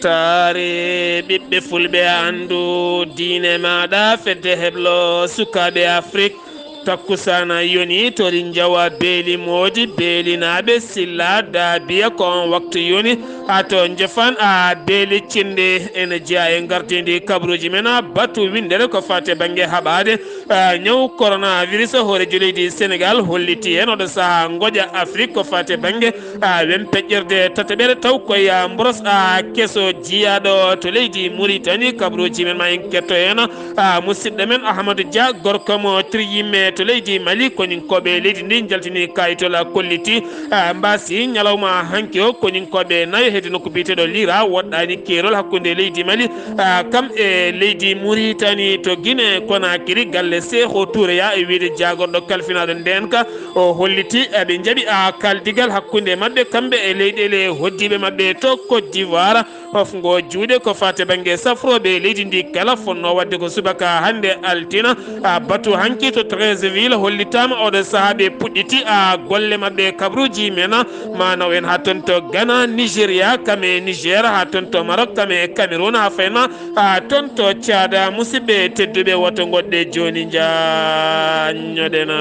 weltare ɓiɓɓe fulɓe andu diine maɗa fedde heblo sukaɓe afrique takkusana yoni torin jawa beeli moodi beelinaɓe silla daabiya ko on waktu yoni ha to jefan a beeli cinde ene jeeya e gardidi kabruji men batu windere ko fate banggue haɓade ñaw coronavirus hoore joleydi sénégal holliti hen oɗo saaha goƴa afrique ko fate banggue wen peƴƴirde tataɓere taw koye boros kesso jiyaɗo to leydi mauritanie kabruji men ma en ketto hen musidɗo men ahmadou dia gorko mo triyimme to leydi mali koninkoɓe leydi ndi jaltini kayitola kolliti mbasi ñalawma hanki o koninkoɓe nayo heddi nokku biteɗo lira woɗɗani keerol hakkude leydi mali kam e leydi mauritanie to guine konakiri galle seho toureya e wiide jagorɗo kalfinaɗo ndenka o holliti eɓe jaaɓi kaldigal hakkude mabɓe kamɓe e leyɗele hoddiɓe mabɓe to Côte d'Ivoire hofgo juuɗe ko fate banggue safroɓe leydi ndi kala fonno wadde ko subaka hande altina batu hanki to 13 ville hollitama oɗo saaha ɓe puɗɗiti golle mabɓe kabruji men manaw en ha toon to Ghana Nigéria kame Niger ha toon to Maroc kame Cameroun ha fayna toon to Tchad musidɓe tedduɓe woto goɗɗe joni jañoɗena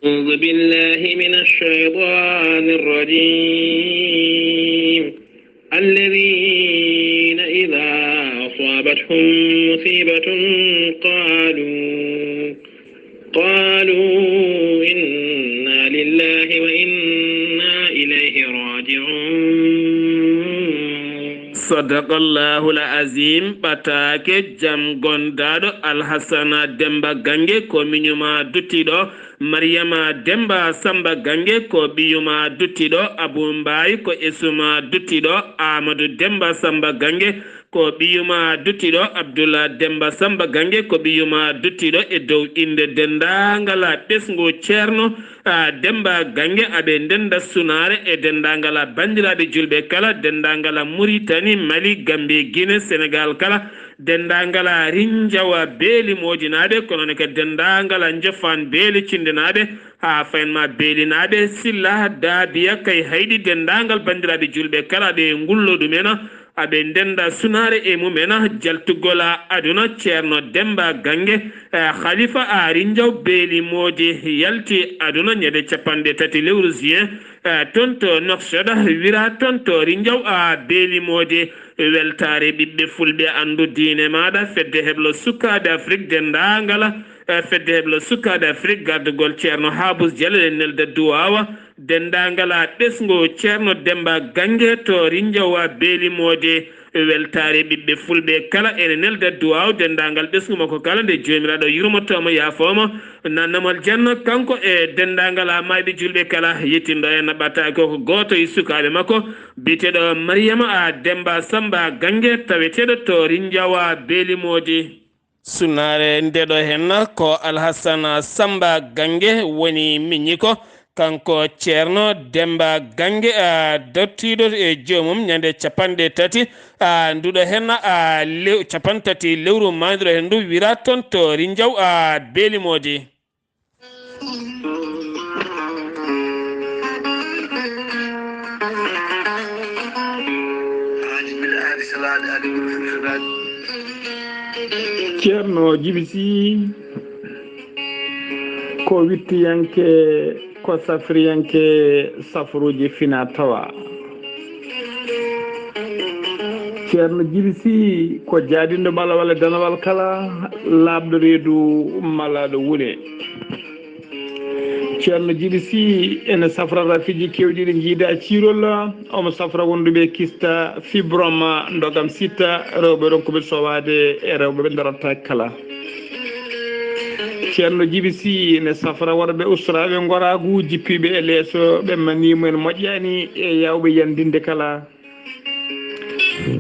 أعوذ بالله من الشيطان الرجيم الذين إذا أصابتهم مصيبة قالوا إنا لله وإنا إليه راجعون صدق الله العظيم باتاكي جام غوندادو الحسن دمبا غانغي كومينيوما دوتيدو Mariama Demba Samba Gange ko biyuma duttiɗo Abou Mbaye ko esuma duttiɗo Amadou Demba Samba Gange ko biyuma duttiɗo Abdoullah Demba Samba Gange ko biyuma duttiɗo e dow inde dendangala ɓesgo ceerno Demba Gange aɓe ndenda sunare e dendangala bandiraɓe julɓe kala dendangala Mauritanie Mali Gambie Guinée Sénégal kala dendangala rinjawa beeli moodinaɓe kono ke dendangala jofan beeli cindinaɓe ha faynma beelinaɓe silla daabiya kay hayɗi dendangal bandiraɓe julɓe kala ɓe ngullo ɗumen aɓe ndenda sunare e mumen jaltugola aduna ceerno Demba Gange khalifa rinjaw beeli moodi yalti aduna ñande capanɗe tati lewru juin tonto noksoɗa wira tonto rinjaw beeli moodi weltare ɓiɓɓe fulɓe andu diine maɗa fedde heblo sukaɓe afrique dendangala fedde heblo sukaɓe afrique gardugol ceerno Habous Diallo nelde duwawa dendangala ɓesgo ceerno Demba Gange to rinjawa beeli moode weltare ɓiɓɓe fulɓe kala ene nelda duwaw dendagal ɓesgu makko kala nde jomiraɗo yurmotomo yaafoma nannamal janno kanko e dendagal mayɓe julɓe kala yettindo e naɓata koko goto e sukaɓe makko biteɗo Mariama Demba Samba Gange taweteɗo to rinjawa beeli moodi sunare ndeɗo hen ko Alhassane Samba Gange woni miñi ko kanko ceerno Demba Gange dottiɗo e jomum ñande capanɗe tati nduɗo hen capan tati lewru mandiro hen ndu wira toon to rinjaw beeli moodi ceerno Djiby Sy ko wittiyanke ko safriyanke safruji fina tawa ceerno Djiby Sy ko jaadindo bala walla danawal kala labɗo reedu malaɗo wuule ceerno Djiby Sy ene safra rafiji kewɗi ɗi jiida ciirol omo safra wonduɓe kista fibroma ndogam sitta rewɓe ronkuɓe sowade e rewɓe ɓe darata kala ceerno Djiby Sy ne safra worɓe ustaraɓe goragu jippiɓe e leeso ɓe manimumen moƴƴani e yawɓe yandinde kala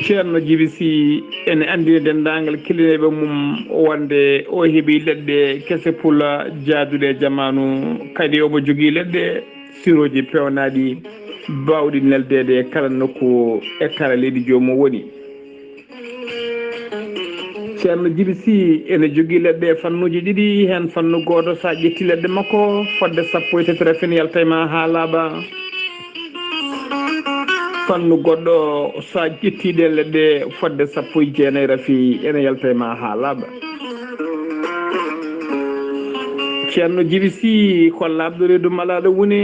ceerno Djiby Sy ene andini dendagal kilineɓe mum wonde o heeɓi leɗɗe kese pula jaaduɗe jamanu kadi omo jogui leɗɗe siroji pewnaɗi bawɗi neldede e kala nokku e kala leydi jomum woni ceerno Djiby Sy ene jogii leɗɗe fannuji ɗiɗi heen fannu gooto so a ƴetti leɗɗe makko fodde 13 rafini yalta e ma haa laaɓa fannu goɗɗo so a ƴettiɗe leɗɗe fodde 19 rafi ene yalta e ma haa laaɓa ceerno Djiby Sy ko laaɓɗo reedu malaɗo woni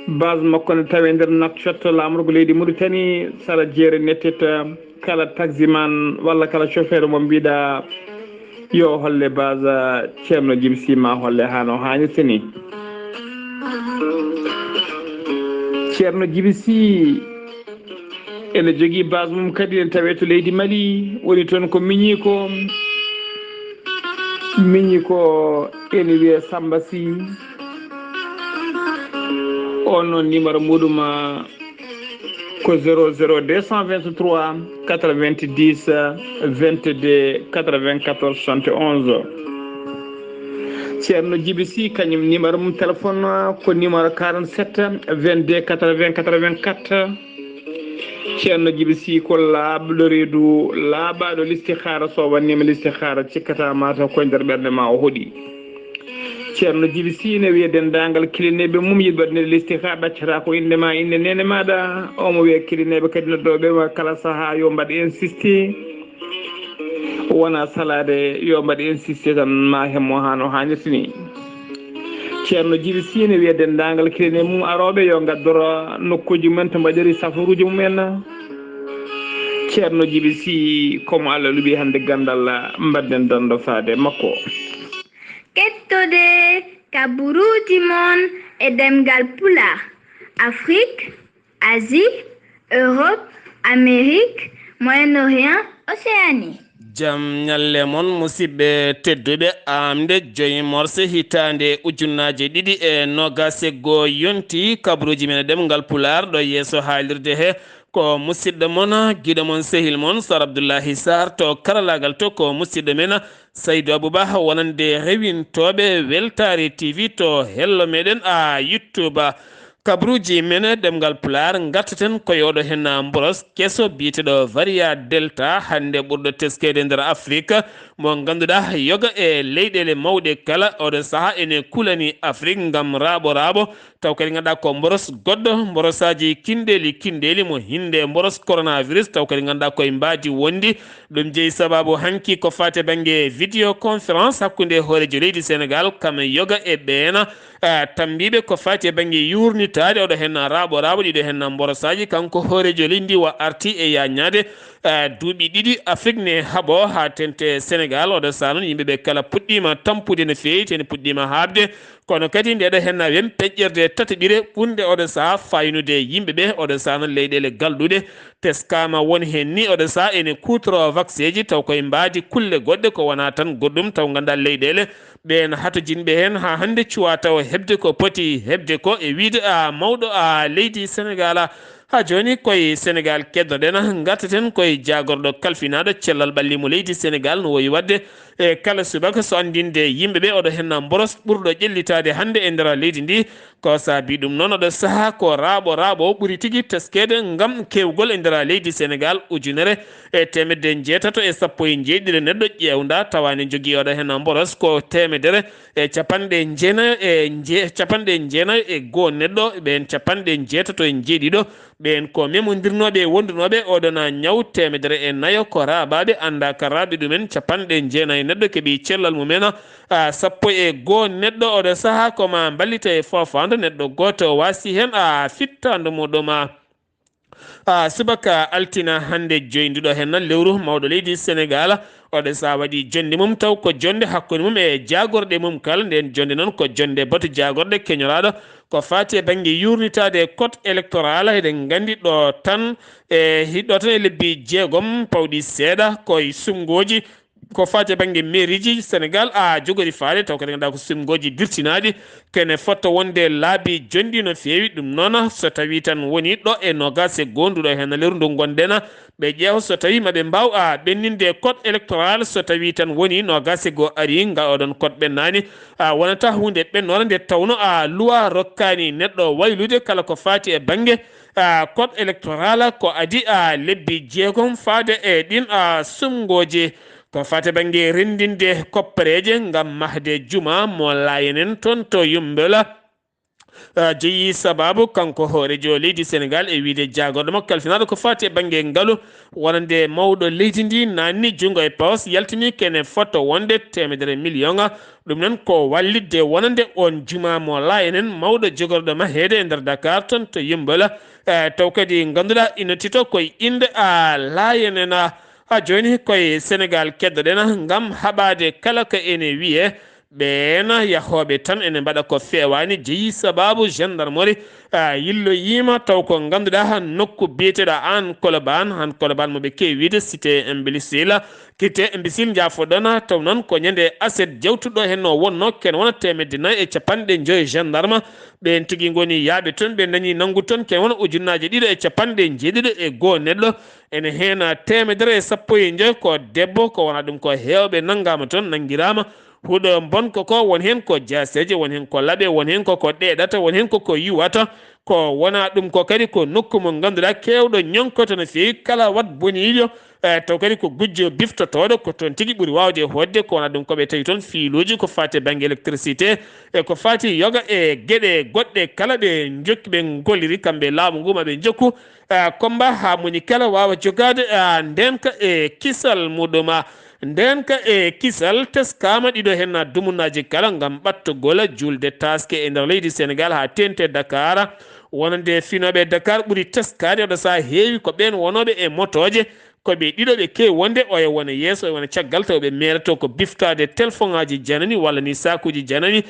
base makko ne tawi nder Nouakchott lamrugo leydi Mauritanie sara jeere nettita kala taximan walla kala chauffeur mo mbiɗa yo holle base ceerno Djiby Sy ma holle hano hannirta ni ceerno Djiby Sy ene jogii base mum kadi ne tawe to leydi Mali woni toon ko miñi ko ene wiye Samba Sy on noon numéro muɗum ko 00223 90 22 94 71 ceerno Djiby Sy kañum numéro mum téléphone ko numéro 47 22 80 84 ceerno Djiby Sy ko laaɓɗo reedu laaɓaɗo listihara so wannima listihara cikkata mata koye nder ɓerde ma o hoɗi ceerno Djiby Sy ne wiya dendagal kilineɓe mum yiɗi waɗnede listihara ɗaccata ko indema inde nene maɗa omo wiya kilineɓe kadi noddoɓe kala saaha yo mbaɗ insisté wona salade yo mbaɗ insisté tan ma hemmo hano hannirta ni ceerno Djiby Sy ne wiya dendagal kiline mum aroɓe yo gaddoro nokkuji mumen to mbaɗiri safaruji mumen ceerno Djiby Sy komo Allah luɓi hande gandal mbadden dando faade makko kettode kaburuji mon e demgal pulaar Afrique, Asie, Europe, Amérique, Moyen-Orient, Océanie. jam ñalle mon musidɓe tedduɓe amde joyi morse hitande ujunnaje ɗiɗi e nogase goo yonti kabaruji men ɗemgal pular ɗo yeeso haalirde he ko musidɗo mon guiɗo mon sehil mon Sar Abdoullahi Sarr to karalagal to ko musidɗo men Saydou Abouba wonande rewintoɓe Weltare TV to hello meɗen a YouTube kabruji men ɗemgal pular gattaten koyoɗo hen mboros keso biyeteɗo varia delta hande ɓurɗo teskede nder Afrique mo ganduɗa yoga e leyɗele mawɗe kala oɗo saaha ene kulani Afrique gam raaɓo taw kadi ganduɗa ko mboros goɗɗo mborosaji kinɗeli mo hinde mboros coronavirus taw kadi ganduɗa koye mbadi wondi ɗum jeeyi sababu hanki ko fate banggue vidéo conférence hakkude hoorejo leydi Sénégal kam yoga e ɓeena tambiɓe ko fati e banggue yurnitade oɗo hen raaɓo ɗiɗo hen mborosaji kanko hoorejo leydi wa arti e yañade duuɓi ɗiɗi Afrique ne haaɓo ha tente Sénégal oɗo saha noon yimɓeɓe kala puɗɗima tampude no fewi tene puɗɗima haabde kono kadi ndeɗo hen wem peƴƴerde tataɓire ɓurde oɗo saha faynude yimɓeɓe oɗo saha noon leyɗele galɗuɗe teskama woni hen ni oɗo saha ene kutoro vaccin ji taw koye mbadi kulle goɗɗe ko wona tan goɗɗum taw ganduɗa leyɗele ɓen hato jinɓe hen ha hande cuwa taw hebde ko poti hebde ko e wiide mawɗo leydi Sénégal ha joni koye Sénégal keddoɗen gattaten koye jagorɗo kalfinaɗo cellal ɓallimo leydi Sénégal no woyi wadde e kala subaka so andinde yimɓeɓe oɗo hen mboros ɓurɗo ƴellitade hande e nder leydi ndi ko saabi ɗum noon oɗo saaha ko raaɓo ɓuuri tigui teskede gam kewgol e nder leydi Sénégal ujunere e temedde jeetato e sappo e jeeɗiɗi neɗɗo ƴewda tawani jogui oɗo hen mboros ko temedere e capanɗe jeenayi e goho neɗɗo ɓen capanɗe jeetato e jeeɗiɗo ɓen ko memodirnoɓe wondunoɓe oɗona ñaw temedere e nayo ko raaɓaɓe anda ka raaɓe ɗumen capanɗe jeenayi neɗɗo keeɓi cellal mumen sappo e goho neɗɗo oɗo saaha koma ballita e fofande neɗɗo goto wasi hen fittande muɗum subaka altina hande joyndiɗo hen lewru mawɗo leydi Sénégal oɗo sa waɗi jonde mum taw ko jonde hakkude mum e jagorɗe mum kala nden jonde noon ko jonde batu jagorɗe keñoraɗo ko fati e banggue yurnitade code électoral eɗen gandi ɗo tan e lebbi 6 pawɗi seeɗa koye sumgoji ko fati banggue mairie ji Sénégal jogori faade taw kadi ganduɗa ko sumgoji dirtinaɗi kene fotta wonde laabi jondi no fewi ɗum noon so tawi tan woni ɗo e nogas e gonduɗo hen lewru ndu gonɗen ɓe ƴeewa so tawi maɓe mbaw ɓenninde code électoral so tawi tan woni nogas e go ari nga oɗon code ɓennani wonata hunde ɓennore nde tawno loi rokkani neɗɗo waylude kala ko fati e banggue code électoral ko adi lebbi 6 faade e ɗin sumgoji ko fate bange rendinde koppareje ngam mahde juma mo layenen ton to yumbela jeyi sababu kanko hoorejo leydi Sénégal e wiide jagorɗo makko kalfinaɗo ko fati bangue ngaalu wonande mawɗo leydi ndi nanni jungo e pawas yaltini kene foto wonde 100 million ɗum noon ko wallidde wonande on juma mo layenen mawɗo jogorɗo mahede e nder Dakar ton to Yeumbeul taw kadi ganduɗa ina tito koye inde layenen joni koye Sénégal keddoɗen ngam haɓade kala ko ene wiye ɓeena yahoɓe tan ene mbaɗa ko fewani jeeyi sababu gendarmerie yillo yima taw ko ganduɗa nokku biyeteɗo an Colobane moɓe kewide cité imbécile kite imbécile jafoɗon taw noon ko ñande aset jewtuɗo hen no wonno ken wona 150 gendarme ɓen tigui goni yaaɓe toon ɓe dañi nanggu toon ken wona ujunnaje 250 neɗɗo ene hen 110 ko debbo ko wona ɗum ko hewɓe nanggama toon nanguirama huuɗo bonko ko won hen ko jaseje won hen ko laaɓe won hen koko ɗeɗata won hen koko yiwata ko wona ɗum ko kadi ko nokku mo ganduɗa kewɗo ñonkoto no fewi kala wat boniɗo taw kadi ko gujjo biftotoɗo ko toon tigui ɓuuri wawde hodde ko wona ɗum koɓe tawi toon fiiluji ko fati banggue électricité e ko fati yoga e gueɗe goɗɗe kala ɓe jokki ɓe golliri kamɓe laamu ngu maɓe jokku combat ha moni kala wawa jogade ndenka e kisal muɗuma ndenka e kisal teskama ɗiɗo hen dumunaji kala ngam ɓattugol julde taske e nder leydi Sénégal ha tente Dakar wonande finoɓe Dakar ɓuuri teskade oɗo sa heewi ko ɓen wonoɓe e motoje koɓe ɗiɗo ɓe kewi wonde oye wona yeeso e wona caggal taw ɓe merato ko biftade téléphone ngaji janani walla ni sakuji janani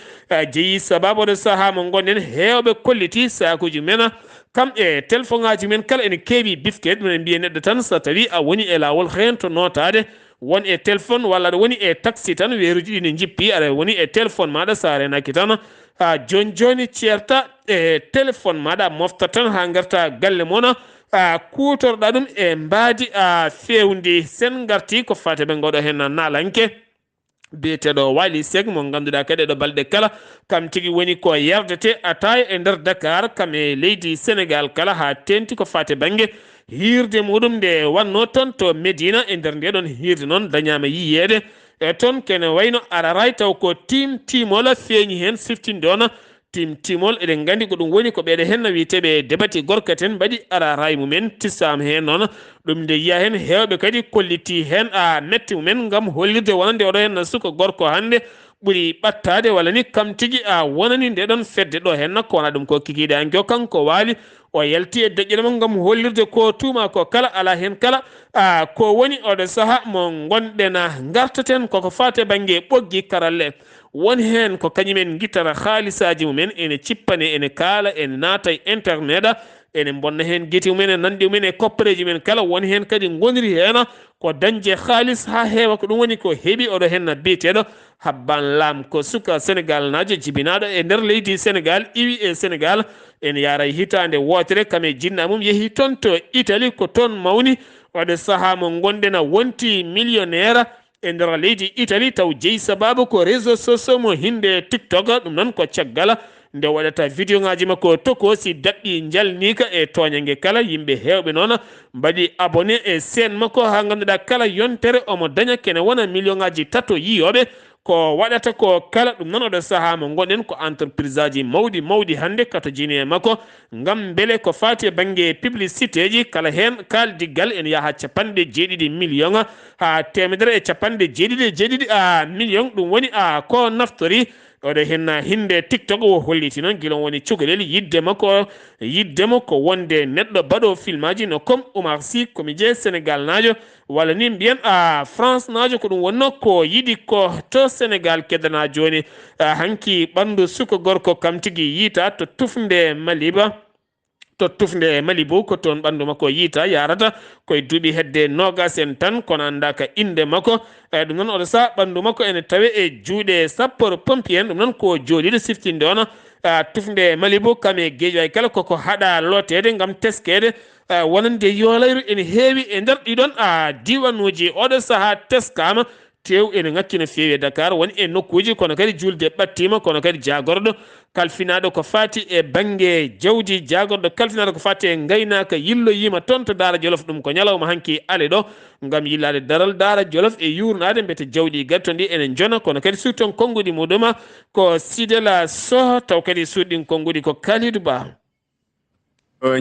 jeeyi sababu oɗo saaha mo gonɗen hewɓe kolliti sakuji men kam e téléphone ngaji men kala ene keewi biftede ɗum en mbiye neɗɗo tan so tawi a woni e lawol hen to notade won e téléphone walla aɗa woni e taxi tan weeruji ɗi ne jippi aɗa woni e téléphone maɗa sa renaki tan joni certa e téléphone maɗa mofta tan ha garta galle moon kutorɗa ɗum e mbadi fewndi sen garti ko fate ɓe goɗo hen nalanke biyeteɗo Wally Seck mo ganduɗa kadi ɗo balɗe kala kam tigui woni ko yerdete ataya e nder Dakar kam e leydi Sénégal kala ha tenti ko fate banggue hirde muɗum nde wanno toon to Médina e nder ndeɗon hirde noon dañama yiyede e toon kene wayno araray taw ko timol feeñi hen siftinde on timol eɗen gandi ko ɗum woni ko ɓeɗe hen wiyeteɓe debati gorkaten mbaɗi araray mumen tissama hen noon ɗum nde yiya hen hewɓe kadi kolliti hen metti mumen gam hollirde wonande oɗo hen suka gorko hande ɓuuri ɓattade walla ni kam tigui wonani ndeɗon fedde ɗo hen ko wona ɗum ko kikiɗe anko kanko Wally o yalti e deƴƴere mo gam hollirde ko tuma ko kala ala hen kala ko woni oɗo saaha mo gonɗen gartaten koko fate banggue ɓoggi karalle won hen ko kañumen guittata haalisaji mumen ene cippane ene kaala ene naata e internet ene bonna hen guiti mumen e nandi mumen e koppareji men kala won hen kadi goniri hen ko dañje haalis ha heewa ko ɗum woni ko heeɓi oɗo hen biyeteɗo Habban Lam ko suka Sénégal najo jibinaɗo e nder leydi Sénégal iwi e Sénégal ene yara hitande wotere kame jinna mum yeehi toon to Italie ko toon mawni oɗo saaha mo gonɗen wonti millionnaire e nder leydi Italie taw jeeyi sababu ko réseau sociaux mo hinde TikTok ɗum noon ko caggal nde waɗata vidéo ngaji makko tokosi daɓɓi jalnika e toñangue kala yimɓe hewɓe noon mbaɗi abonné e sen makko ha ganduɗa kala yontere omo daña kene wona million ngaji tato yiyoɓe ko waɗata ko kala ɗum noon oɗo saaha mo gonɗen ko entreprise aji mawɗi hande kato jini e makko ngam beele ko fati e banggue publicité ji kala hen kaldiggal ene yaaha 70 million ha 150 million ɗum woni ko naftori oɗo hen hinde TikTok o holliti noon guilon woni cukalel yiddemo ko wonde neɗɗo baɗo film aji no comme Oumar Sy comédien Sénégal najo walla ni mbiyen France najo ko ɗum wonno ko yiɗi ko to Sénégal keddana joni hanki ɓandu suka gorko kam tigui yiita to tufde Malibu ko toon ɓandu makko yiita yarata koye duuɓi hedde nogas en tan kono anda ka inde makko ɗum noon oɗo sa ɓandu makko ene tawe e juuɗe sapeur pompier en ɗum noon ko jooɗiɗo siftinde on tufde Malibu kam e Guédiawaye kala koko haɗa lotede gam teskede wonande yolayru ene heewi e nder ɗiɗon diwanuji oɗo saaha teskama tew ene ngakki no feewi e Dakar woni e nokkuji kono kadi julde ɓattima kono kadi jagorɗo kalfinaɗo ko fati e banggue jawdi jagorɗo kalfinaɗo ko fati e gaynaka yillo yima toon to Daara Jolof ɗum ko ñalawma hanki ale ɗo gam yillade daral Daara Jolof e yurnade beete jawɗi gattondi ene jona kono kadi surton konngudi muɗuma ko Sidela Sow taw kadi suuɗin konngudi ko Kalidou Ba.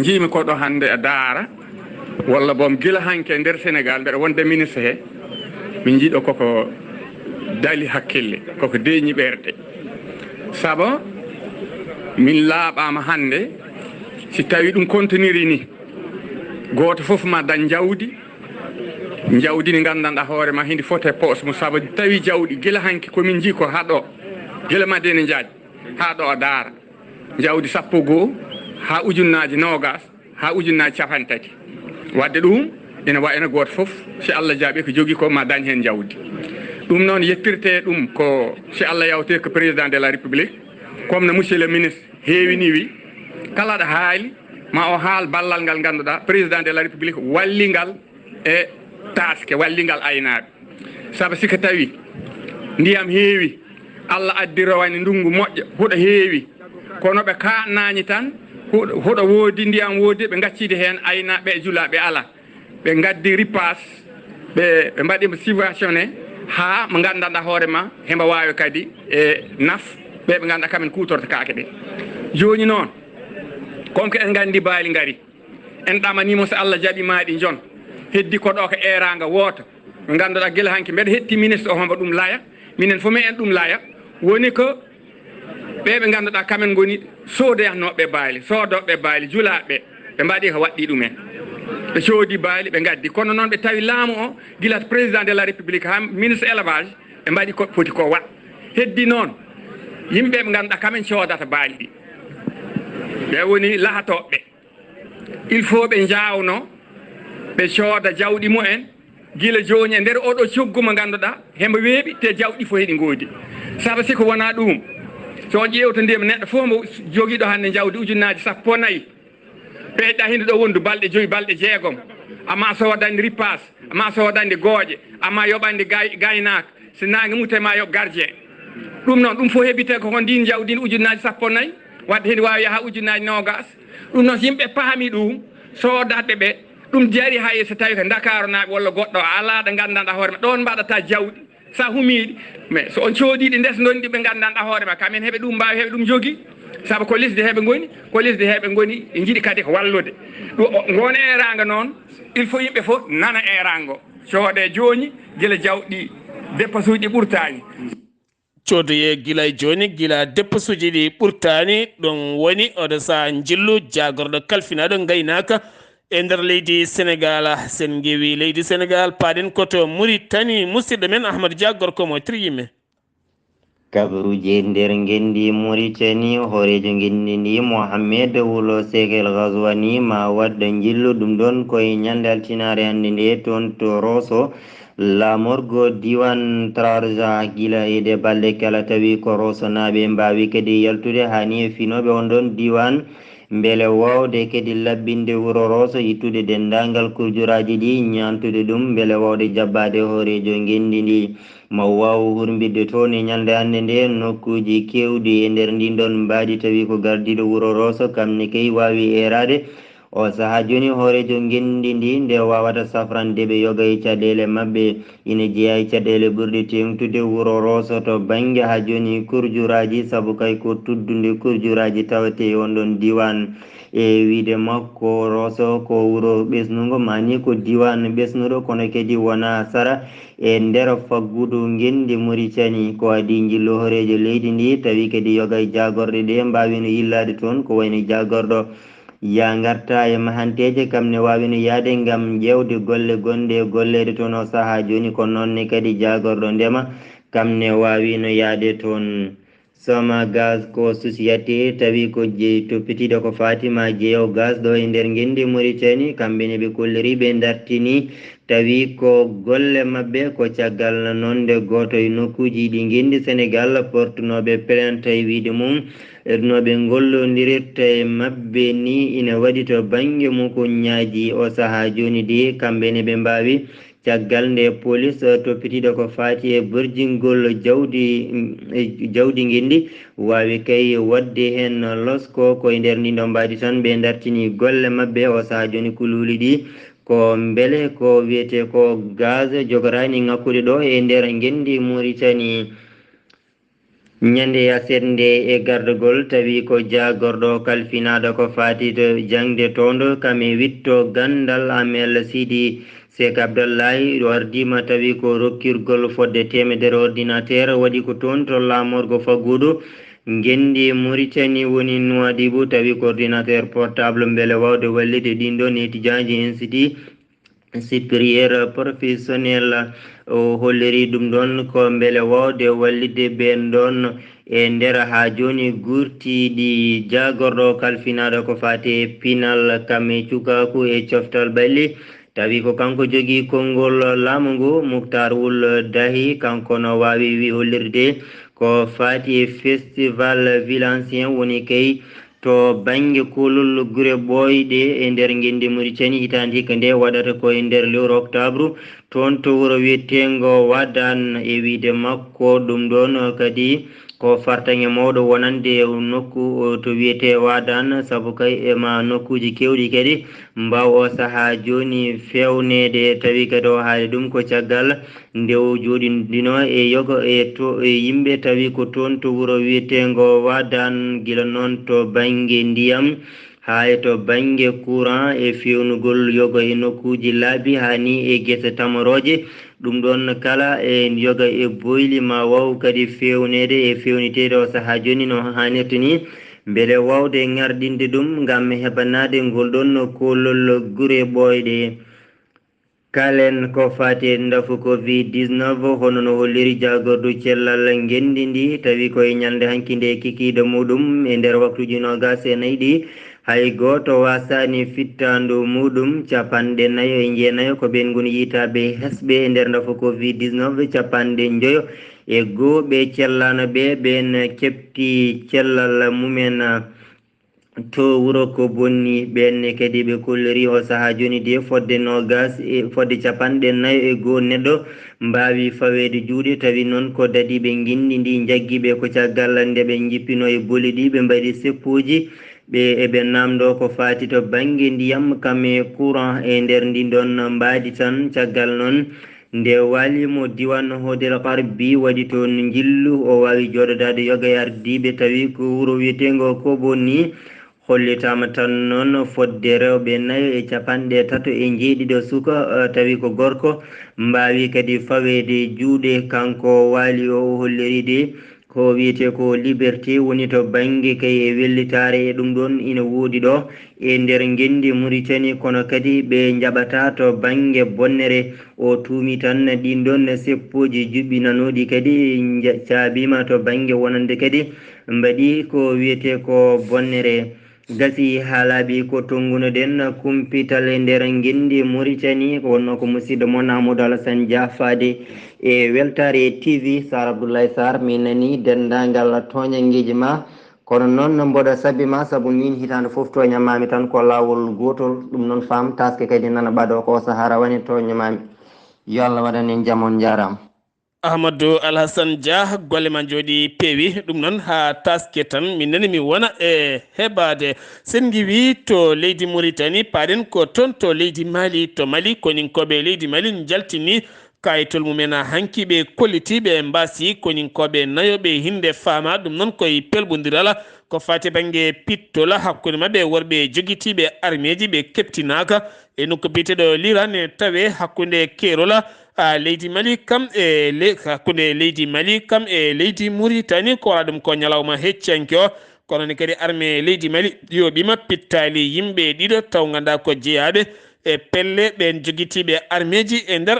jiimi koɗo hande e Daara walla bom gila hanke e nder Sénégal mbeɗa wonde ministre he min jiiɗo koko dali hakkille koko deeñi ɓerde saabu min laaɓama hande si tawi ɗum continue ni goto foof ma dañ jawdi ndi gandanɗa hoore ma hindi fote poos mo saabu tawi jawɗi gila hanki komin jii ko haɗo gila Madina Diadji ha ɗo e Daara jawdi 12 ha ujunnaji 20 ha ujunnaji 50 wadde ɗum ene wayno goto foof si Allah jaaɓi ko jogui ko ma dañ hen jawdi ɗum noon yettirte ɗum ko si Allah yawte ko président de la république comme no monsieur le ministre heewini wi kala ɗo haali ma o haal ballal ngal ganduɗa président de la république wallingal e taske wallingal aynaɓe saabu siko tawi ndiyam heewi Allah addi rowani ndungu moƴƴo huɗo heewi kono ɓe kaannani tan huɗo woodi ndiyam woodi ɓe gaccide hen aynaɓe e julaɓe ala ɓe gaddi ripas ɓe mbaɗimo subventionné ha mo gandanɗa hoore ma hemba wawi kadi e naf ɓe ganduɗa kamen kutorto kaake ɗe joni noon comme que en gandi baali ngari en ɗamanimo so Allah jaaɓi maɗi jon heddi ko ɗo ko eranga woota ɓe ganduɗa guila hanki mbeɗa hetti ministre o homba ɗum laaya minen fo en ɗum laaya woni ko ɓe ganduɗa kamen goni sodoyatnoɓe baali sodoɓe baali julaɓe ɓe mbaɗi ko waɗɗi ɗumen ɓe coodi baali ɓe gaddi kono noon ɓe tawi laamu o gila président de la république ha ministre élevage ɓe mbaɗi ko foti ko waɗ heddi noon yimɓe ɓe ganduɗa kamen coodata baali ɗi ɓe woni lahatoɓe il faut ɓe jawno ɓe cooda jawɗi mumen gila joni e nder oɗo coggu mo ganduɗa hembo weeɓi te jawɗi fo heɗi goodi saabu siko wona ɗum so on ƴewta ndiyam neɗɗo fof mo joguiɗo hande jawdi ujunnaji 14 ɓeyɗa hinde ɗo wondu balɗe 5 balɗe 6 amma sodande ripas amma sodande gooƴe amma yoɓande gaynaka so nangue mutema yoɓ gardien ɗum noon ɗum fof heɓite ko ndin jawdin ujunnaji 14 wadde hen wawi ha ujunnaji 20 ɗum noon yimɓe paami ɗum sodatɓe ɓe ɗum jaari hay so tawi ko Dakar naɓe walla goɗɗo ala ɗo gandanɗa hoore ma ɗon mbaɗata jawɗi sa humiɗi mais so on coodiɗi ndesdoniɗi ɓe gandanɗa hoore ma kamen heeɓe ɗum mbawi heeɓe ɗum jogui saabu ko lisde heeɓe goni e jiiɗi kadi ko wallude gona eranga noon il faut yimɓe fof nana erango coode joni guila jawɗi dépense uji ɓurtani codoye gila joni gila dépense uji ɗi ɓurtani ɗum woni oɗo sa jillu jagorɗo kalfinaɗo gaynaka e nder leydi Sénégal sen gewi leydi Sénégal paɗen koto Mauritanie musidɗo men Ahmadou Dia gorko mo triyime kabaruji nder gendi Mauritanie horejo gendi ndi Mohamed Wulo Sekel Ghazouani ma wadda jillu ɗum ɗon koye ñande altinare hande nde toon to Rosso lamorgo diwan Trarza gila ede balɗe kala tawi ko Rosso naɓe mbawi kadi yaltude hani e finoɓe on ɗon diwan beele wawde kadi labbinde wuro Rosso yittude dendagal kurjuraji ɗi ñantude ɗum beele wawde jabbade horejo gendi ndi ma waw hurmbidde toon e ñalde hande nde nokkuji kewɗi e nder ndin ɗon mbaɗi tawi ko gardiɗo wuro Rosso kamne kay wawi erade o saaha joni horejo gendi ndi nde wawata safrande ɓe yoga e caɗele mabɓe ina jeeya e caɗele ɓurɗe tengtude wuro Rosso to banggue ha joni kurjuraji saabu kay ko tuddude kurjuraji tawate on ɗon diwan e wiide makko Rosso ko wuro ɓesnugo mani ko diwan ɓesnuɗo kono kadi wona sara e nder faggudu gendi Mauritanie ko adi jillo horejo leydi ndi tawi kadi yoga e jagorɗe ɗe mbawino yillade toon ko wayno jagorɗo ya garta e mahanteje kam ne wawino yaade gam ƴewde golle gonɗe gollede toon o saaha joni ko nonne kadi jagorɗo ndema kam ne wawino yaade toon Soma Gaz ko société tawi ko toppitiɗo ko Fatima jeeyo gaz ɗo e nder gendi Mauritanie kamɓene ɓe kolliri ɓe dartini tawi ko golle mabɓe ko caggal nonde goto e nokkuji ɗi gendi Sénégal portunoɓe plainte e wiide mum noɓe gollodirta e mabɓe ni ina waɗi to banggue mum ko ñaaji o saaha joni de kamɓene ɓe mbawi caggal nde police toppitiɗo ko faati e borjingol jawdi ngendi wawi kay wadde hen losko koye nder ndiɗon mbaadi tan ɓe dartini golle mabɓe o saaha joni kululi ɗi ko beele ko wiyete ko gaz jogorani ngakkude ɗo e nder ngendi Mauritanie ñande yaserde e gardugol tawi ko jagorɗo kalfinaɗo ko faati to jangde tondo kame witto gandal Amel Sidi Sek Abdallahi ɗo ardima tawi ko rokkirgol fodde temedere ordinateur waɗi ko toon to lamorgo faggudu ngendi Mauritanie woni Nouadhibou tawi ko ordinateur portable beele wawde wallide ɗin ɗon étudiant ji institut supérieur professionnel o holliri ɗum ɗon ko beele wawde wallide ɓen ɗon e nder ha joni gurtiɗi jagorɗo kalfinaɗo ko fati pinal kame cukaku e coftal ɓalli tawi ko kanko jogui konngol laamu ngu Moukhtar Wul Dahi kanko no wawi wi hollirde ko fati festival villancien woni kay to banggue kulol gure ɓoyɗe e nder ngendi Mauritanie hitande hikka nde waɗata koye nder lewru octobre toon to wuuro wiyetengo Wadan e wiide makko ɗum ɗon kadi ko fartaŋe mawɗo wonande nokku to wiyete Wadan saabu kay ema nokkuji kewɗi kadi mbaw o saaha joni fewnede tawi kadi o haali ɗum ko caggal ndew joɗidino e yogo e to yimɓe tawi ko toon to wuuro wiyetengo Wadan gila noon to banggue ndiyam ha e to banggue courant e fewnugol yoga e nokkuji laabi hani e guese tamoroje ɗum ɗon kala e yoga e boyli ma waw kadi fewnede e fewnitede o saaha joni no hannirta ni beele wawde ngardinde ɗum gam heɓanade ngol ɗon kolol gure ɓoyɗe kalen ko fati ndafu covid-19 hono no holliri jagordu cellal ngendi ndi tawi koye ñalde hankinde kikiɗe muɗum e nder waktuji nogas e nayyi ɗi hay goto wasani fittandu muɗum 49 ko ɓen goni yitaɓe hesɓe e nder ndafu covid-19 50 e goo ɓe cellano ɓen kepti cellal mumen to wuro ko bonni ɓenne kadi ɓe kolliri o saaha joni de fodde nogas e fodde 49 neɗɗo mbawi fawede juuɗe tawi noon ko dadi ɓe guindi ndi jagguiɓe ko caggal nde ɓe jippino e booli ɗi ɓe mbaɗi seppuji ɓe eɓe namdo ko fati to banggue ndiyam kame courant e nder ndin ɗon mbaadi tan caggal noon nde walimo diwan Hodel Qarbi waɗi toon jillu o wawi joɗodade yoga e ardiɓe tawi ko wuuro wiyetengo ko bonni hollitama tan noon fodde rewɓe 4 e jeeɗiɗo suka tawi ko gorko mbawi kadi fawede juuɗe kanko waali o holliride ko wiyete ko liberté woni to banggue kay e wellitare e ɗum ɗon ina woodi ɗo e nder ngendi Mauritanie kono kadi ɓe jaɓata to banggue bonnere o tuumi tan ɗin ɗon seppuji juɓɓinanoɗi kadi caabima to banggue wonande kadi mbaɗi ko wiyete ko bonnere gasi haalaɓi ko tongunoɗen kumpital e nder ngendi Mauritanie ko wonno ko musidɗo moon Amadou Alassane Dia faade e weltare TV Sar Abdoulaye Sarr min nani dendagal toñangueji ma kono noon mboɗo sabbi ma saabu min hitande foof toñamami tan ko lawol gotol ɗum noon faam taske kadi nana ɓaɗo ko sahara woni toñamami yo Allah waɗan en jaam on jarama. Ahmadou Alassane Dia golle ma jooɗi peewi ɗum noon ha taske tan min nani mi wona e heɓade sen giwi to leydi Mauritanie paɗen ko toon to leydi Mali to Mali koninkoɓe leydi Mali jaltini kayitol mumen hanki ɓe kollitiɓe mbasi koninkoɓe nayoɓe hinde fama ɗum noon koye pelɓodiral ko fati banggue pittola hakkude mabɓe worɓe joguitiɓe armeji ɓe keptinaka e nokku biteɗo lirane tawe hakkude kerola leydi Mali kam e hakkude leydi Mali kam e leydi Mauritanie ko waɗa ɗum ko ñalawma heccanke o kono ne kadi armé leydi Mali yoɓima pittali yimɓe ɗiɗo taw ganda ko jeeyaɓe e pelle ɓen joguitiɓe arméji e nder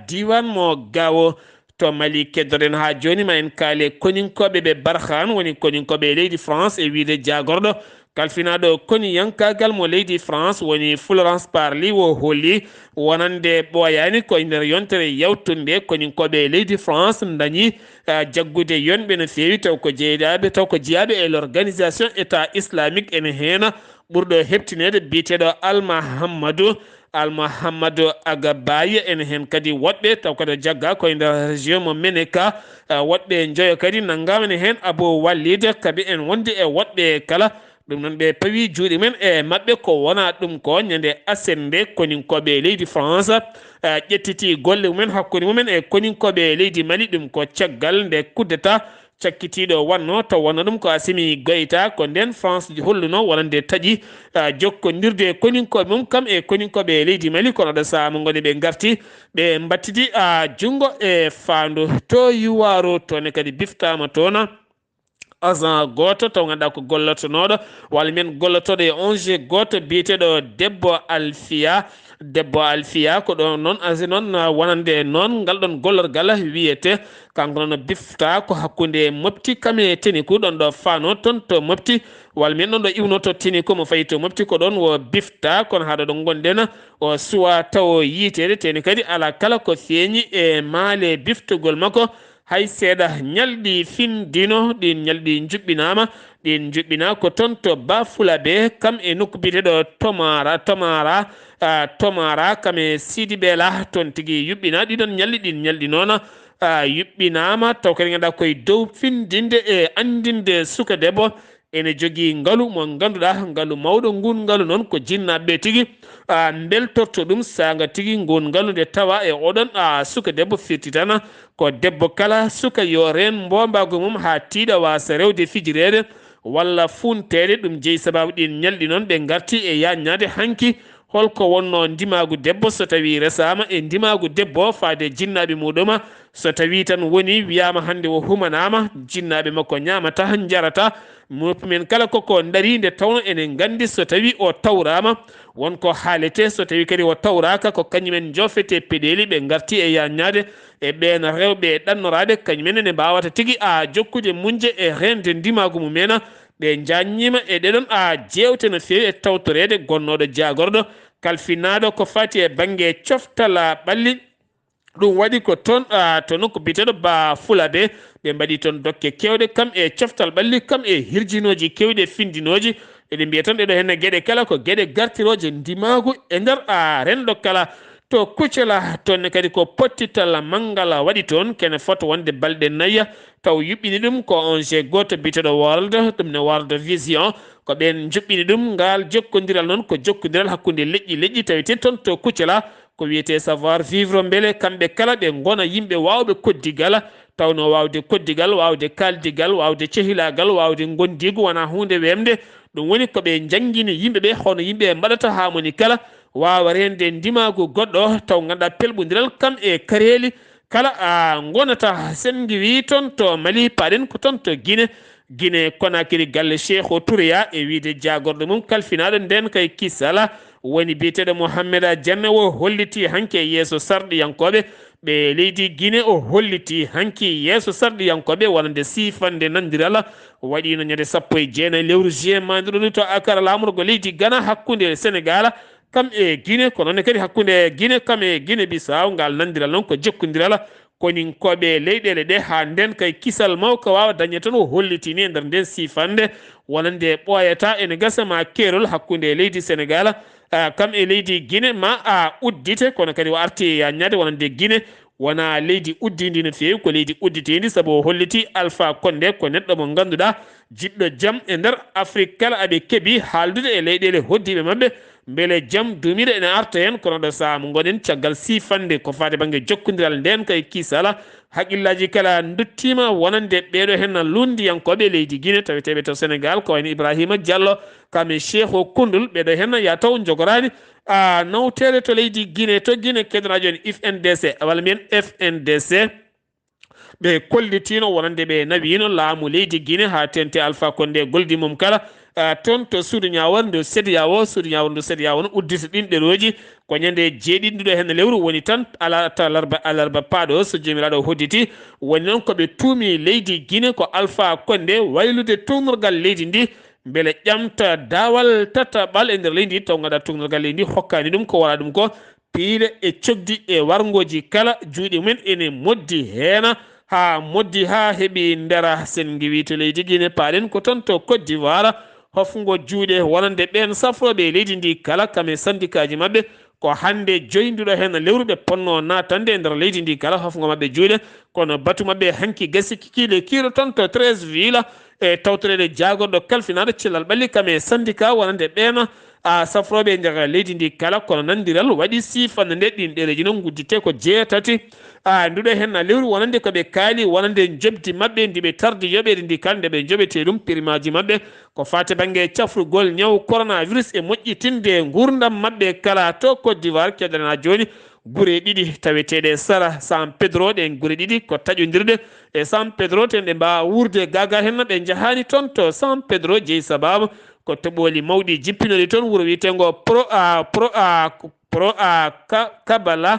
diwan mo gawo to Mali keddoren ha joni ma en kaale koninkoɓe ɓe Barkhane woni koninkoɓe leydi France e wiide jagorɗo kalfinaɗo koni yankagal mo leydi France woni Florence Parly wo holli wonande ɓoyani ko nder yontere yawtunde koninkoɓe leydi France dañi jaggude yonɓe no fewi taw ko jeeyaɓe e l'organisation état islamique ene heena ɓurɗo heptinede biteɗo Alma Hammadou al Muhammadu Agabaye en hen kadi woɗɓe taw kadi jagga koye nder région mo Meneka woɗɓe joyo kadi nangamani hen Abou Wallide kabi en wonde e woɗɓe kala ɗum noon ɓe pawi juuɗe men e maɓɓe ko wona ɗum ko ñande asende koninkoɓe leydi France ƴettiti golle mumen hakkude mumen e koninkoɓe leydi Mali ɗum ko caggal nde kuddeta cakkitiɗo wanno taw wonno ɗum ko Assimi Goïta ko nden France holluno wonande taƴi jokkodirde koninkoɓe mum kam e koninkoɓe leydi Mali kono ɗo saaha mo goni ɓe garti ɓe battidi jungo e fandu to yuwaru tone kadi biftama toon agent goto taw ganduɗa ko gollotonoɗo walla men gollotoɗo e onge goto biyeteɗo debbo alfiya ko ɗo noon asi noon wonande noon ngal ɗon gollorgal wiyete kanko noon bifta ko hakkude mofti kame Tenikou ɗon ɗo fano toon to mofti walla men ɗon ɗo iwno to Tenikou mo fayi to mofti ko ɗon wo bifta kono haɗa ɗo gonɗen o suwa taw yitede teni kadi ala kala ko feeñi e maale biftugol makko hay seeɗa ñalɗi findino ɗin ñalɗi juɓɓinama ɗin juɓɓina ko toon to Bafulaɓe kam e nokku biteɗo Tomara kam e Sidi Bela toon tigui yuɓɓina ɗiɗon ñalɗi ɗin ñalɗi noon yuɓɓinama taw kadi ganduɗa koye dow findinde e andinde suka debbo ene jogui ngaalu mo ganduɗa ngaalu mawɗo ngun ngaalu noon ko jinnaɓeɓe tigui beltorto ɗum saga tigui ngun ngaalu nde tawa e oɗon suka debbo firti tan ko debbo kala suka yo ren mbombago mum ha tiiɗa wasa rewde fijirede walla funtede ɗum jeeyi sababu ɗin ñalɗi noon ɓe garti e yaññade hanki holko wonno ndimagu debbo so tawi resama e ndimagu debbo faade jinnaɓe muɗuma so tawi tan woni wiyama hande o humanama jinnaɓe makko ñamata jarata mumen kala koko dari nde tawno enen gandi so tawi o tawrama wonko haalete so tawi kadi o tawraka ko kañumen jofete peɗeli ɓe garti e yaññade e ɓen rewɓe ɗannoraɓe kañumen ene mbawata tigui jokkude munje e rende ndimagu mumena ɓe jaññima e ɗeɗon jewte no fewi e tawtorede gonnoɗo jagorɗo kalfinaɗo ko fati e banggue coftal ɓalli ɗum waɗi ko toon to nokku biteɗo Bafulaɓe ɓe mbaɗi toon dokke kewɗe kam e coftal ɓalli kam e hirjinoji kewɗi findinoji eɗen mbiya tan ɗeɗo henne gueɗe kala ko gueɗe gartiroje ndimagu e nder renɗo kala to kuccela toon kadi ko pottital manggal waɗi toon kene foto wonde balɗe nayya taw yuɓɓini ɗum ko onge goto biteɗo World ɗum ne World Vision ko ɓen juɓɓini ɗum ngal jokkodiral noon ko jokkodiral hakkude leƴƴi tawite toon to kuccela ko wiyete savoir vivre beele kamɓe kala ɓe gona yimɓe wawɓe koddigal tawno wawde koddigal wawde kaldigal wawde cehilagal wawde gondigu wona hunde wemde ɗum woni koɓe jangguini yimɓeɓe hono yimɓe mbaɗata hamoni kala wawa rende ndimagu goɗɗo taw ganduɗa pelɓodiral kam e kareli kala gonata sen wi toon to Mali paɗen ko toon to Guinée Conakry galle Cheikh Touréya e wiide jagorɗo mum kalfinaɗo nden kay kisala woni biyeteɗo Mohamed Dienne o holliti hanke yeeso sarɗiyankoɓe ɓe leydi Guinée o holliti hanki yeeso sarɗiyankoɓe wonande sifande nandiral waɗino ñande 19 lewru juin mandiɗoni to akara lamorgo leydi Ghana hakkude Sénégal kam e Guinée ko noon kadi hakkude Guinée kam e Guinée Bissau ngal nandiral noon ko jokkodiral koninkoɓe leyɗele ɗe ha nden kay kisal mawko wawa dañe tan o hollitini e nder nden sifande wonande ɓoyata ene gasama kerol hakkude leydi Sénégal kam e leydi Guinée ma uddite kono kadi o arti yaññade wonande Guinée wona leydi uddidi no fewi ko leydi udditedi saabu o holliti Alpha Condé ko neɗɗo mo ganduɗa jiɗɗo jaam e nder Afrique kala aɓe keeɓi haaldude e leyɗele hoddiɓe mabɓe beele jaam dumiɗo ene arta hen kono ɗo saaha mo goɗen caggal sifande ko fate banggue jokkodiral nden kay kisala haqqillaji kala duttima wonande ɓeɗo hen lundiyankoɓe leydi Guinée taweteɓe to Sénégal ko wayno Ibrahima Diallo kame Cheikh Koundoul ɓeɗo hen ya taw jogorani nawtere to leydi Guinée to Guinée kedorajo en FNDC walla men FNDC ɓe kollitino wonande ɓe nawino laamu leydi Guinée ha tente Alpha Condé goldi mum kala toon to suudu ñawor nde CEDEAO suudu ñawor nde CEDEAO no uddita ɗin ɗeroji ko ñande jeeɗiɗiɗo hen lewru woni tan alarba paaɗo so jomiraɗo hodditi woni noon koɓe tuumi leydi Guinée ko Alpha Condé waylude tugnorgal leydi ndi beele ƴamta dawal tataɓal e nder leydi taw gaɗa tugnorgal leydi ndi hokkani ɗum ko wala ɗum ko piile e cogdi e wargoji kala juuɗe mumen ene moddi heena ha moddi ha heeɓi ndera sen giwi to leydi Guinée paaɗen ko toon to Côte d'Ivoire hofgo juuɗe wonande ɓen safroɓe leydi ndi kala kame syndicat ji mabɓe ko hande joyndiɗo hen lewru ɓe ponno natande e nder leydi ndi kala hofgo mabɓe juuɗe kono batu mabɓe hanki gasi kikiɗe kiilo ton to 13 ville e tawtorede jagorɗo kalfinaɗo cellal ɓalli kam e syndicat wonande ɓeena safroɓe e nder leydi ndi kala kono nandiral waɗi sifande nde ɗin ɗereji noon guddite ko 6 nduɗo hen lewru wonande koɓe kaali wonande jobdi mabɓe ndiɓe tardi yoɓede ndi kala nde ɓe joɓete ɗum pirimaji mabɓe ko fate banggue cafrugol ñaw coronavirus e moƴƴitinde gurdam mabɓe kala to Côte d'Ivoire keɗana joni gure ɗiɗi taweteɗe sara San Pedro ɗen gure ɗiɗi ko taƴodirde e San Pedro ten ɗe mbawa wurde gaga hen ɓe jahani toon to San Pedro jeeyi sababu ko toɓoli mawɗi jippinoɗi toon wuuro wiyetengo kabale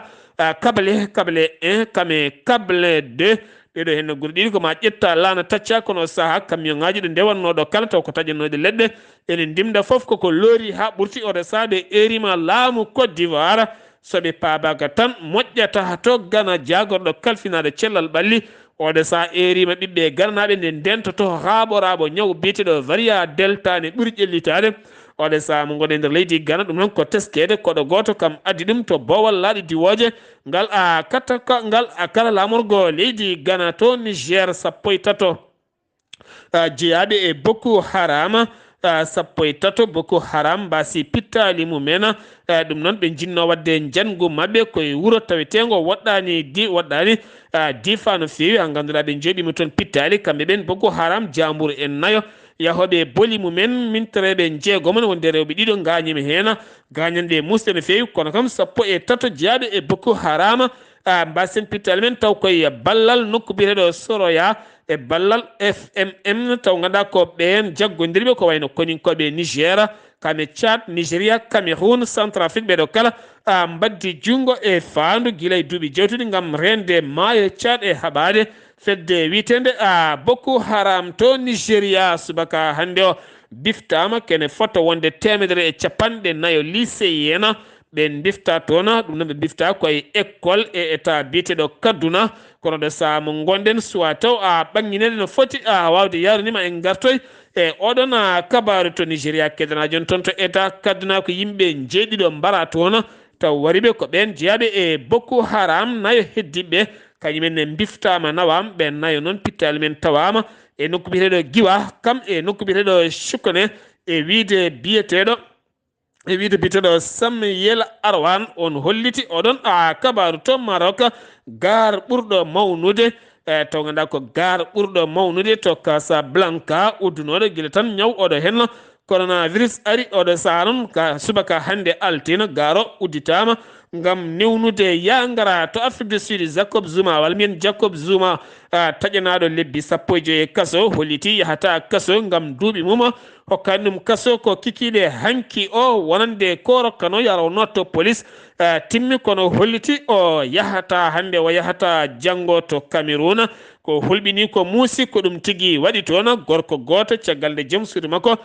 1 kame kable 2 ɗeɗo hen gure ɗiɗi koma ƴetta lana tacca kono saaha camion ngaji ɗo ndewannoɗo kala taw ko taƴannoɗe leɗɗe enen dimda foof koko loori ha ɓurti oɗo saaɓe erima laamu Côte d'Ivoire soɓe paabaga tan moƴƴata to gana jagorɗo kalfinaɗo cellal ɓalli oɗo sa erima ɓiɓɓe garanaɓe nde ndentoto raaɓo ñaw biyeteɗo varia delta ne ɓuuri ƴellitade oɗo sa mo gonɗe nder leydi Gana ɗum noon ko teskede koɗo goto kam addi ɗum to bowal laaɗi diwoje ngal kala lamorgo leydi Gana to Niger 13 jeeyaɓe e Boko Haram 13 Boko Haram mbasi pittali mumen ɗum noon ɓe jinno wadde jangu mabɓe koye wuuro tawetengo woɗɗani difa no fewi ha ganduɗa ɓe jooɓima toon pittali kamɓe ɓen Boko Haram jambour en nayo yahoɓe boli mumen mintoreɓe jeegomon wonde rewɓe ɗiɗo gañima hen gañanɗe musɗe no fewi kono kam 13 jeeyaɓe e Boko Haram mbasen pittali men taw koye ballal nokku biyeteɗo Soroya e ballal FMM taw ganduɗa ko ɓen jaggodirɓe ko wayno koninkoɓe Niger kame Tchad Nigéria Cameroun Centrafrique ɓeɗo kala mbaddi jungo e fandu guilay duuɓi jewtuɗi gam rende maayo Tchad e haɓade fedde witende Boko Haram to Nigéria subaka hande o biftama kene foto wonde 150 lycéen ɓen bifta toon ɗum noon ɓe bifta koye école e état biyeteɗo Kaduna kono ɗo saaha mo gonɗen suwa taw ɓanginede no foti wawde yarunima en gartoy e oɗon kabaru to Nigéria keɗana joni toon to état Kaduna ko yimɓe jeeɗiɗo mbara toon taw wariɓe ko ɓen jeeyaɓe e Boko Haram nayo heddiɓe kañumen ne biftama nawam ɓen nayo noon pittali men tawama e nokku biyeteɗo Giwa kam e nokku biyeteɗo Chukone e wiide biyeteɗo Samuel Arwan on holliti oɗon kabaru to Maroc gar ɓurɗo mawnude taw ganduɗa ko gar ɓurɗo mawnude to Casablanca uddunoɗo guila tan ñaw oɗo hen coronavirus ari oɗo saaha noon ka subaka hande altina garo udditama gam newnude yangara to Afrique du Sud Jacob Zuma walla mbiyen Jacob Zuma taƴanaɗo lebbi 15 kaso holliti yahata kaso gam duuɓi mum hokkani ɗum kaso ko kikiɗe hanki o wonande ko rokkano yarawno to police timmi kono holliti o yahata hande o yahata janggo to Cameroun ko hulɓini ko muusi ko ɗum tigui waɗi toon gorko goto caggal nde joom suudu makko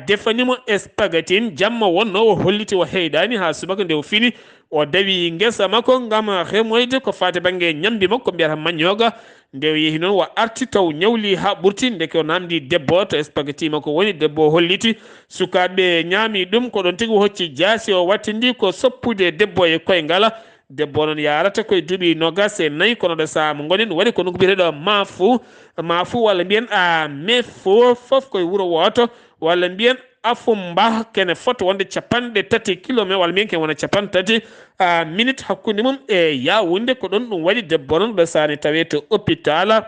defanimo spaghetti jamma wonno o holliti o heydani ha subaka nde o fini o dawi guesa makko gam remoyde ko fate banggue ñambi makko mbiyata mañoga nde o yeehi noon o arti taw ñawli ha ɓurti ndeke o namdi debbo to spaghetti makko woni debbo o holliti sukaɓe ñaami ɗum ko ɗon tigui o hocci jaasi o wattindi ko soppude debbo e koyngal debbo noon yarata koye duuɓi 24 kono ɗo saaha mo gonen waɗi ko nokku biyeteɗo mafu walla mbiyen mefo foof koye wuuro woto walla mbiyen afumba kene foto wonde 30 kilométre walla mbiyen ken wona 30 minute hakkude mum e Yaoundé ko ɗon ɗum waɗi debbo noon ɗo sani tawe to hôpital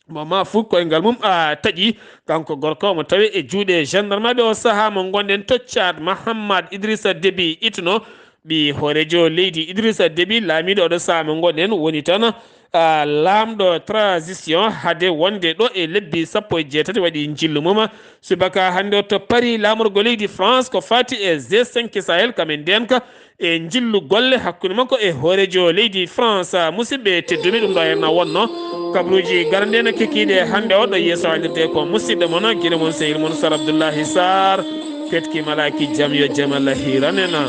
mo mafu koyngal mum taƴi kanko gorko omo tawi e juuɗe gendarme ɓe o saaha mo gonɗen to Tchad Mahamad Idrissa Déby Itno ɓi horejo leydi Idrissa Déby laamiɗo oɗo saaha mo gonɗen woni tan lamɗo transition hade wonde ɗo e lebbi 16 waɗi jillu mum subaka hande o to Paris lamorgo leydi France ko fati e G5 Sahel kamen ndenka e jillu golle hakkude makko e horejo leydi France musidɓe tedduɓe ɗum ɗo henna wonno kabruji garandena kekiɗe hande o ɗo yeeso halirde ko musidɗo moon guiɗo moon sehil moon Sar Abdoullahi Sarr ketki malaki jaam yo jaam Allah hiranena